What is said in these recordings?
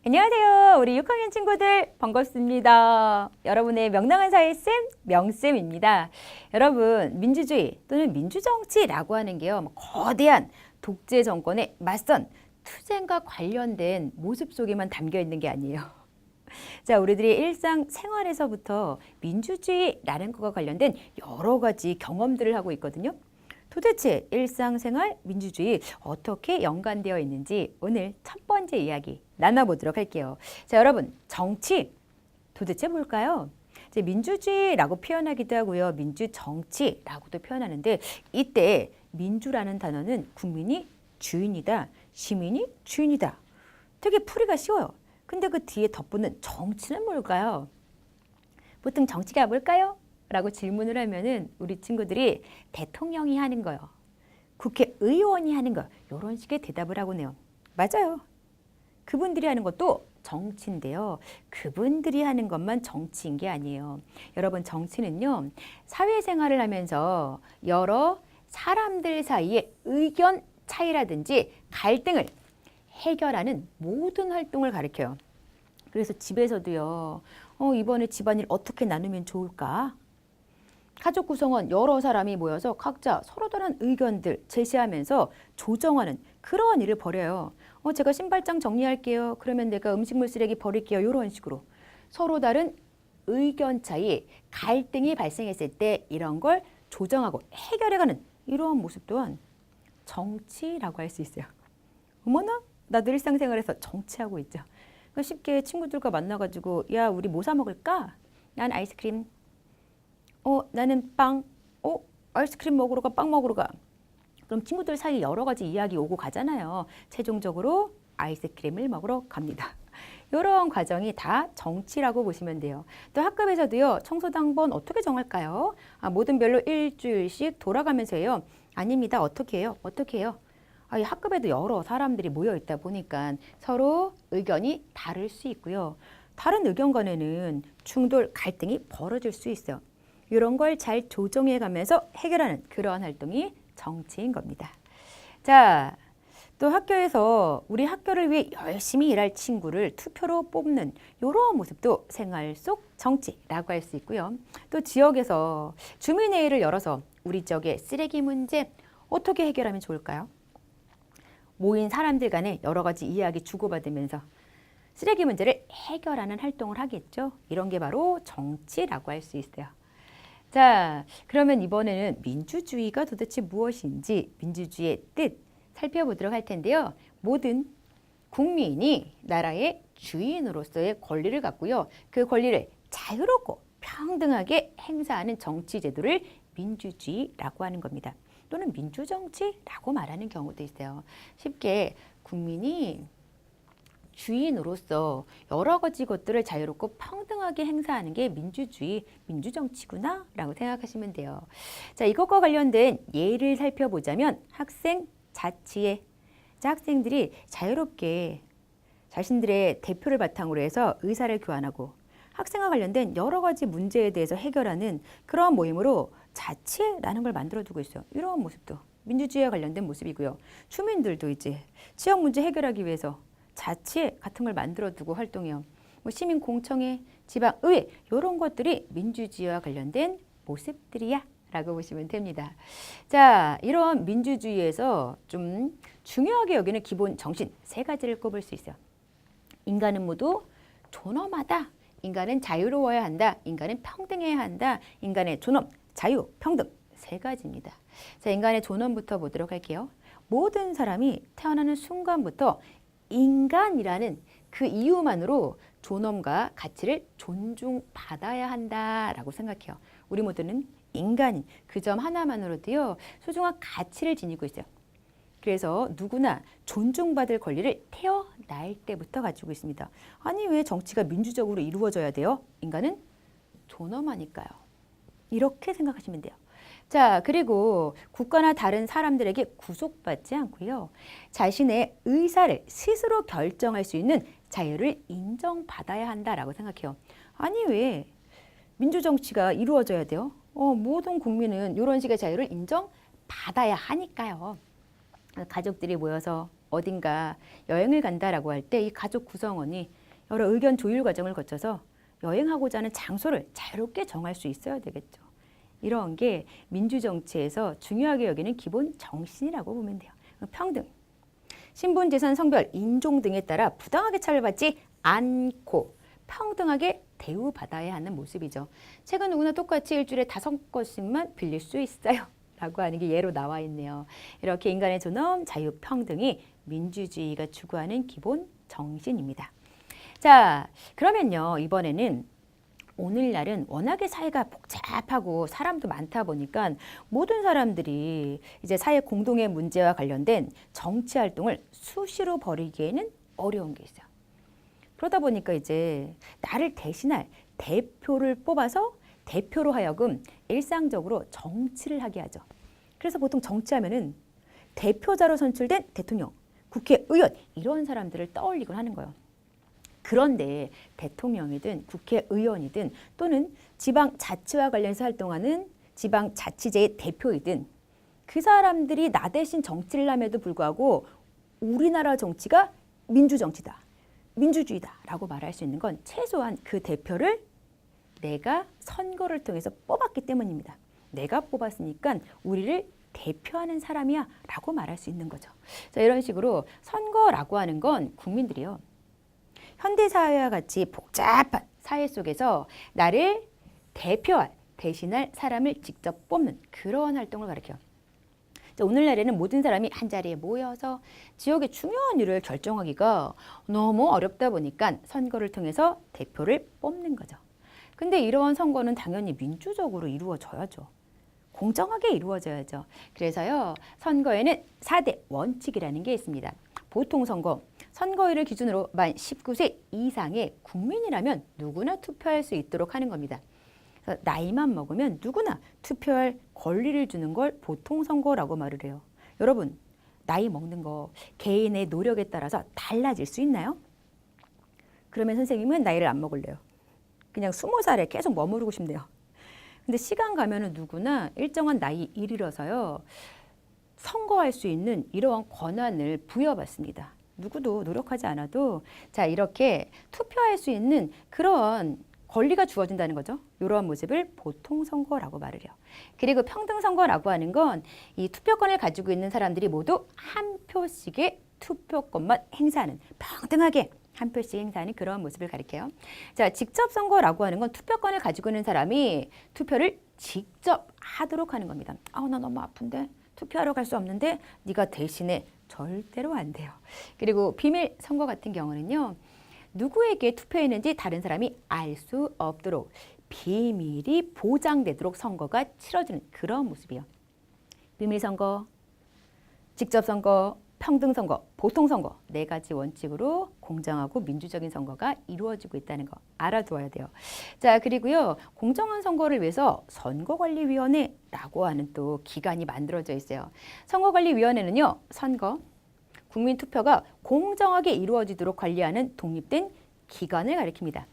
안녕하세요. 우리 6학년 친구들 반갑습니다. 여러분의 명랑한 사회쌤 명쌤입니다. 여러분, 민주주의 또는 민주정치라고 하는 게요, 거대한 독재 정권에 맞선 투쟁과 관련된 모습 속에만 담겨 있는 게 아니에요. 자, 우리들의 일상 생활에서부터 민주주의라는 것과 관련된 여러 가지 경험들을 하고 있거든요. 도대체 일상생활 민주주의 어떻게 연관되어 있는지 오늘 첫 번째 이야기 나눠보도록 할게요. 자, 여러분, 정치 도대체 뭘까요? 이제 민주주의라고 표현하기도 하고요. 민주정치라고도 표현하는데, 이때 민주라는 단어는 국민이 주인이다, 시민이 주인이다. 되게 풀이가 쉬워요. 근데 그 뒤에 덧붙는 정치는 뭘까요? 보통 정치가 뭘까요? 라고 질문을 하면은 우리 친구들이 대통령이 하는 거요, 국회의원이 하는 거, 이런 식의 대답을 하곤 해요. 맞아요. 그분들이 하는 것도 정치인데요. 그분들이 하는 것만 정치인 게 아니에요. 여러분, 정치는요, 사회생활을 하면서 여러 사람들 사이의 의견 차이라든지 갈등을 해결하는 모든 활동을 가리켜요. 그래서 집에서도요, 이번에 집안일 어떻게 나누면 좋을까? 가족 구성원 여러 사람이 모여서 각자 서로 다른 의견들 제시하면서 조정하는 그러한 일을 벌여요. 제가 신발장 정리할게요. 그러면 내가 음식물 쓰레기 버릴게요. 이런 식으로 서로 다른 의견 차이, 갈등이 발생했을 때 이런 걸 조정하고 해결해가는 이러한 모습 또한 정치라고 할 수 있어요. 어머나, 나도 일상생활에서 정치하고 있죠. 쉽게 친구들과 만나가지고, 야, 우리 뭐 사 먹을까? 난 아이스크림. 나는 빵. 아이스크림 먹으러 가, 빵 먹으러 가. 그럼 친구들 사이 여러 가지 이야기 오고 가잖아요. 최종적으로 아이스크림을 먹으러 갑니다. 이런 과정이 다 정치라고 보시면 돼요. 또 학급에서도요, 청소당번 어떻게 정할까요? 모든 별로 일주일씩 돌아가면서 해요. 아닙니다. 어떻게 해요? 어떻게 해요? 이 학급에도 여러 사람들이 모여 있다 보니까 서로 의견이 다를 수 있고요. 다른 의견 간에는 충돌, 갈등이 벌어질 수 있어요. 이런 걸 잘 조정해 가면서 해결하는 그러한 활동이 정치인 겁니다. 자, 또 학교에서 우리 학교를 위해 열심히 일할 친구를 투표로 뽑는 이런 모습도 생활 속 정치라고 할 수 있고요. 또 지역에서 주민회의를 열어서 우리 지역의 쓰레기 문제 어떻게 해결하면 좋을까요? 모인 사람들 간에 여러 가지 이야기 주고받으면서 쓰레기 문제를 해결하는 활동을 하겠죠. 이런 게 바로 정치라고 할 수 있어요. 자, 그러면 이번에는 민주주의가 도대체 무엇인지 민주주의의 뜻 살펴보도록 할 텐데요. 모든 국민이 나라의 주인으로서의 권리를 갖고요. 그 권리를 자유롭고 평등하게 행사하는 정치 제도를 민주주의라고 하는 겁니다. 또는 민주정치라고 말하는 경우도 있어요. 쉽게 국민이 주인으로서 여러 가지 것들을 자유롭고 평등하게 행사하는 게 민주주의, 민주정치구나 라고 생각하시면 돼요. 자, 이것과 관련된 예를 살펴보자면 학생 자치회. 자, 학생들이 자유롭게 자신들의 대표를 바탕으로 해서 의사를 교환하고 학생과 관련된 여러 가지 문제에 대해서 해결하는 그러한 모임으로 자치회라는 걸 만들어 두고 있어요. 이러한 모습도 민주주의와 관련된 모습이고요. 주민들도 이제 지역 문제 해결하기 위해서 자치회 같은 걸 만들어 두고 활동해요. 시민공청회, 지방의회 이런 것들이 민주주의와 관련된 모습들이야 라고 보시면 됩니다. 자, 이런 민주주의에서 좀 중요하게 여기는 기본 정신 세 가지를 꼽을 수 있어요. 인간은 모두 존엄하다. 인간은 자유로워야 한다. 인간은 평등해야 한다. 인간의 존엄, 자유, 평등 세 가지입니다. 자, 인간의 존엄부터 보도록 할게요. 모든 사람이 태어나는 순간부터 인간이라는 그 이유만으로 존엄과 가치를 존중받아야 한다라고 생각해요. 우리 모두는 인간인 그 점 하나만으로도요, 소중한 가치를 지니고 있어요. 그래서 누구나 존중받을 권리를 태어날 때부터 가지고 있습니다. 아니, 왜 정치가 민주적으로 이루어져야 돼요? 인간은 존엄하니까요. 이렇게 생각하시면 돼요. 자, 그리고 국가나 다른 사람들에게 구속받지 않고요. 자신의 의사를 스스로 결정할 수 있는 자유를 인정받아야 한다라고 생각해요. 아니, 왜 민주정치가 이루어져야 돼요? 모든 국민은 이런 식의 자유를 인정받아야 하니까요. 가족들이 모여서 어딘가 여행을 간다라고 할 때 이 가족 구성원이 여러 의견 조율 과정을 거쳐서 여행하고자 하는 장소를 자유롭게 정할 수 있어야 되겠죠. 이런 게 민주정치에서 중요하게 여기는 기본 정신이라고 보면 돼요. 평등, 신분, 재산, 성별, 인종 등에 따라 부당하게 차별받지 않고 평등하게 대우받아야 하는 모습이죠. 책은 누구나 똑같이 일주일에 5권씩만 빌릴 수 있어요. 라고 하는 게 예로 나와 있네요. 이렇게 인간의 존엄, 자유, 평등이 민주주의가 추구하는 기본 정신입니다. 자, 그러면요. 이번에는 오늘날은 워낙에 사회가 복잡하고 사람도 많다 보니까 모든 사람들이 이제 사회 공동의 문제와 관련된 정치 활동을 수시로 벌이기에는 어려운 게 있어요. 그러다 보니까 이제 나를 대신할 대표를 뽑아서 대표로 하여금 일상적으로 정치를 하게 하죠. 그래서 보통 정치하면은 대표자로 선출된 대통령, 국회의원 이런 사람들을 떠올리곤 하는 거예요. 그런데 대통령이든 국회의원이든 또는 지방자치와 관련해서 활동하는 지방자치제의 대표이든 그 사람들이 나 대신 정치를 함에도 불구하고 우리나라 정치가 민주정치다, 민주주의다라고 말할 수 있는 건 최소한 그 대표를 내가 선거를 통해서 뽑았기 때문입니다. 내가 뽑았으니까 우리를 대표하는 사람이야 라고 말할 수 있는 거죠. 자, 이런 식으로 선거라고 하는 건 국민들이요. 현대사회와 같이 복잡한 사회 속에서 나를 대표할, 대신할 사람을 직접 뽑는 그런 활동을 가리켜요. 오늘날에는 모든 사람이 한자리에 모여서 지역의 중요한 일을 결정하기가 너무 어렵다 보니까 선거를 통해서 대표를 뽑는 거죠. 근데 이러한 선거는 당연히 민주적으로 이루어져야죠. 공정하게 이루어져야죠. 그래서요, 선거에는 4대 원칙이라는 게 있습니다. 보통선거, 선거일을 기준으로 만 19세 이상의 국민이라면 누구나 투표할 수 있도록 하는 겁니다. 그래서 나이만 먹으면 누구나 투표할 권리를 주는 걸 보통선거라고 말을 해요. 여러분, 나이 먹는 거 개인의 노력에 따라서 달라질 수 있나요? 그러면 선생님은 나이를 안 먹을래요. 그냥 20살에 계속 머무르고 싶네요. 근데 시간 가면은 누구나 일정한 나이 이르러서요, 선거할 수 있는 이러한 권한을 부여받습니다. 누구도 노력하지 않아도 자, 이렇게 투표할 수 있는 그런 권리가 주어진다는 거죠. 이러한 모습을 보통선거라고 말을 해요. 그리고 평등선거라고 하는 건 이 투표권을 가지고 있는 사람들이 모두 한 표씩의 투표권만 행사하는, 평등하게 한 표씩 행사하는 그런 모습을 가리켜요. 자, 직접 선거라고 하는 건 투표권을 가지고 있는 사람이 투표를 직접 하도록 하는 겁니다. 나 너무 아픈데 투표하러 갈 수 없는데 네가 대신해. 절대로 안 돼요. 그리고 비밀 선거 같은 경우는요, 누구에게 투표했는지 다른 사람이 알 수 없도록 비밀이 보장되도록 선거가 치러지는 그런 모습이에요. 비밀 선거, 직접 선거, 평등선거, 보통선거 4가지 원칙으로 공정하고 민주적인 선거가 이루어지고 있다는 거 알아두어야 돼요. 자, 그리고요, 공정한 선거를 위해서 선거관리위원회라고 하는 또 기관이 만들어져 있어요. 선거관리위원회는요, 선거, 국민투표가 공정하게 이루어지도록 관리하는 독립된 기관을 가리킵니다.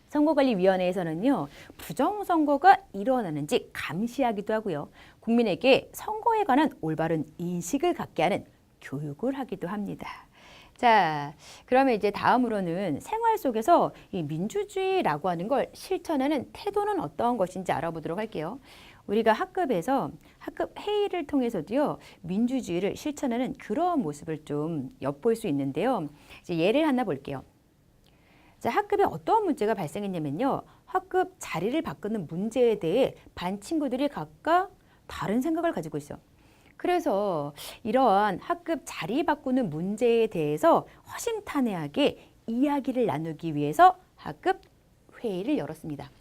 선거관리위원회에서는요, 부정선거가 일어나는지 감시하기도 하고요, 국민에게 선거에 관한 올바른 인식을 갖게 하는 교육을 하기도 합니다. 자, 그러면 이제 다음으로는 생활 속에서 이 민주주의라고 하는 걸 실천하는 태도는 어떤 것인지 알아보도록 할게요. 우리가 학급에서 학급 회의를 통해서도요, 민주주의를 실천하는 그런 모습을 좀 엿볼 수 있는데요. 이제 예를 하나 볼게요. 자, 학급에 어떤 문제가 발생했냐면요, 학급 자리를 바꾸는 문제에 대해 반 친구들이 각각 다른 생각을 가지고 있어요. 그래서 이러한 학급 자리 바꾸는 문제에 대해서 허심탄회하게 이야기를 나누기 위해서 학급 회의를 열었습니다.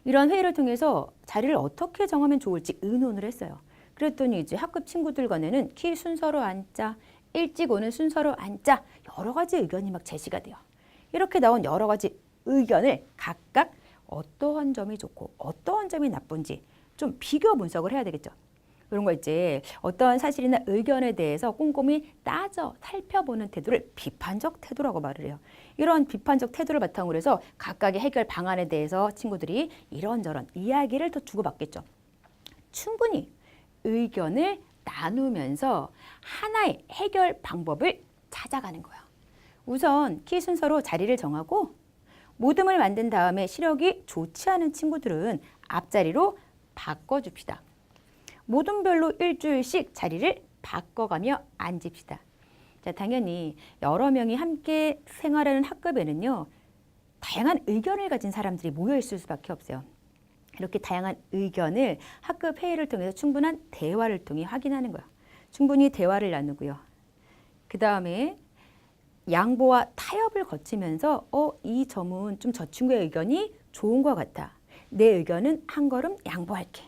이러한 회의를 통해서 자리를 어떻게 정하면 좋을지 의논을 했어요. 그랬더니 이제 학급 친구들 간에는 키 순서로 앉자, 일찍 오는 순서로 앉자, 여러 가지 의견이 막 제시가 돼요. 이렇게 나온 여러 가지 의견을 각각 어떠한 점이 좋고 어떠한 점이 나쁜지 좀 비교 분석을 해야 되겠죠. 이런 거 이제 어떠한 사실이나 의견에 대해서 꼼꼼히 따져 살펴보는 태도를 비판적 태도라고 말을 해요. 이런 비판적 태도를 바탕으로 해서 각각의 해결 방안에 대해서 친구들이 이런저런 이야기를 더 주고받겠죠. 충분히 의견을 나누면서 하나의 해결 방법을 찾아가는 거예요. 우선 키 순서로 자리를 정하고 모듬을 만든 다음에 시력이 좋지 않은 친구들은 앞자리로 바꿔줍시다. 모둠별로 일주일씩 자리를 바꿔가며 앉읍시다. 자, 당연히 여러 명이 함께 생활하는 학급에는요, 다양한 의견을 가진 사람들이 모여 있을 수밖에 없어요. 이렇게 다양한 의견을 학급 회의를 통해서 충분한 대화를 통해 확인하는 거예요. 충분히 대화를 나누고요. 그 다음에 양보와 타협을 거치면서 이 점은 좀 저 친구의 의견이 좋은 것 같아. 내 의견은 한 걸음 양보할게.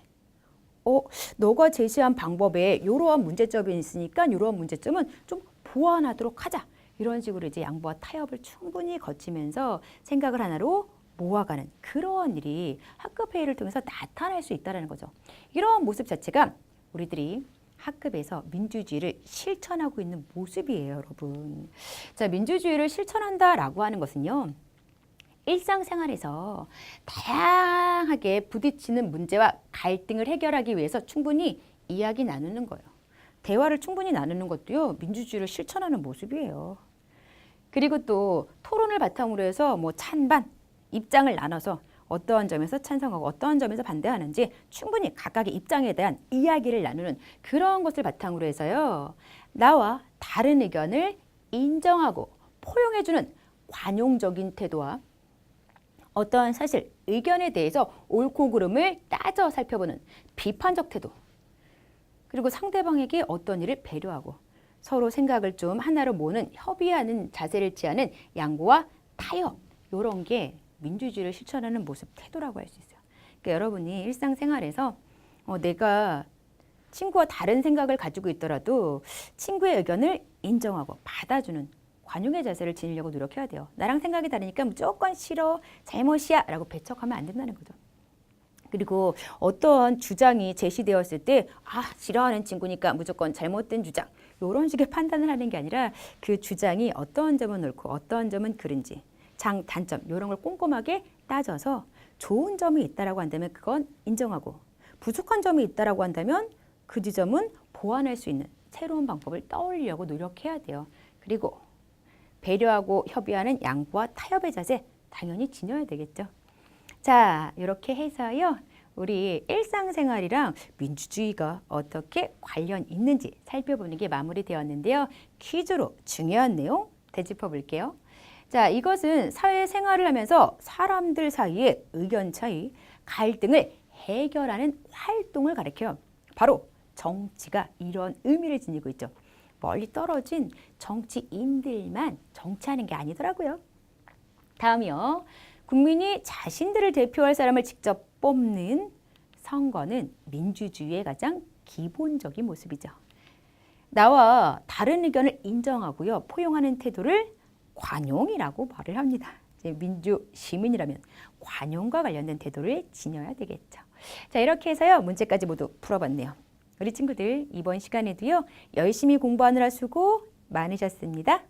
너가 제시한 방법에 이러한 문제점이 있으니까 이러한 문제점은 좀 보완하도록 하자. 이런 식으로 이제 양보와 타협을 충분히 거치면서 생각을 하나로 모아가는 그런 일이 학급 회의를 통해서 나타날 수 있다는 거죠. 이러한 모습 자체가 우리들이 학급에서 민주주의를 실천하고 있는 모습이에요, 여러분. 자, 민주주의를 실천한다라고 하는 것은요, 일상생활에서 다양하게 부딪히는 문제와 갈등을 해결하기 위해서 충분히 이야기 나누는 거예요. 대화를 충분히 나누는 것도요, 민주주의를 실천하는 모습이에요. 그리고 또 토론을 바탕으로 해서 뭐 찬반, 입장을 나눠서 어떠한 점에서 찬성하고 어떠한 점에서 반대하는지 충분히 각각의 입장에 대한 이야기를 나누는 그런 것을 바탕으로 해서요, 나와 다른 의견을 인정하고 포용해주는 관용적인 태도와 어떠한 사실, 의견에 대해서 옳고 그름을 따져 살펴보는 비판적 태도, 그리고 상대방에게 어떤 일을 배려하고 서로 생각을 좀 하나로 모으는 협의하는 자세를 취하는 양보와 타협, 이런 게 민주주의를 실천하는 모습, 태도라고 할 수 있어요. 그러니까 여러분이 일상생활에서 내가 친구와 다른 생각을 가지고 있더라도 친구의 의견을 인정하고 받아주는 관용의 자세를 지니려고 노력해야 돼요. 나랑 생각이 다르니까 무조건 싫어, 잘못이야 라고 배척하면 안 된다는 거죠. 그리고 어떠한 주장이 제시되었을 때 싫어하는 친구니까 무조건 잘못된 주장, 이런 식의 판단을 하는 게 아니라 그 주장이 어떠한 점은 옳고 어떠한 점은 그른지 단점 이런 걸 꼼꼼하게 따져서 좋은 점이 있다라고 한다면 그건 인정하고 부족한 점이 있다라고 한다면 그 지점은 보완할 수 있는 새로운 방법을 떠올리려고 노력해야 돼요. 그리고 배려하고 협의하는 양보와 타협의 자세 당연히 지녀야 되겠죠. 자, 이렇게 해서요, 우리 일상생활이랑 민주주의가 어떻게 관련 있는지 살펴보는 게 마무리되었는데요. 퀴즈로 중요한 내용 되짚어 볼게요. 자, 이것은 사회생활을 하면서 사람들 사이의 의견 차이, 갈등을 해결하는 활동을 가리켜요. 바로 정치가 이런 의미를 지니고 있죠. 멀리 떨어진 정치인들만 정치하는 게 아니더라고요. 다음이요. 국민이 자신들을 대표할 사람을 직접 뽑는 선거는 민주주의의 가장 기본적인 모습이죠. 나와 다른 의견을 인정하고요, 포용하는 태도를 관용이라고 말을 합니다. 민주 시민이라면 관용과 관련된 태도를 지녀야 되겠죠. 자, 이렇게 해서요, 문제까지 모두 풀어봤네요. 우리 친구들 이번 시간에도요, 열심히 공부하느라 수고 많으셨습니다.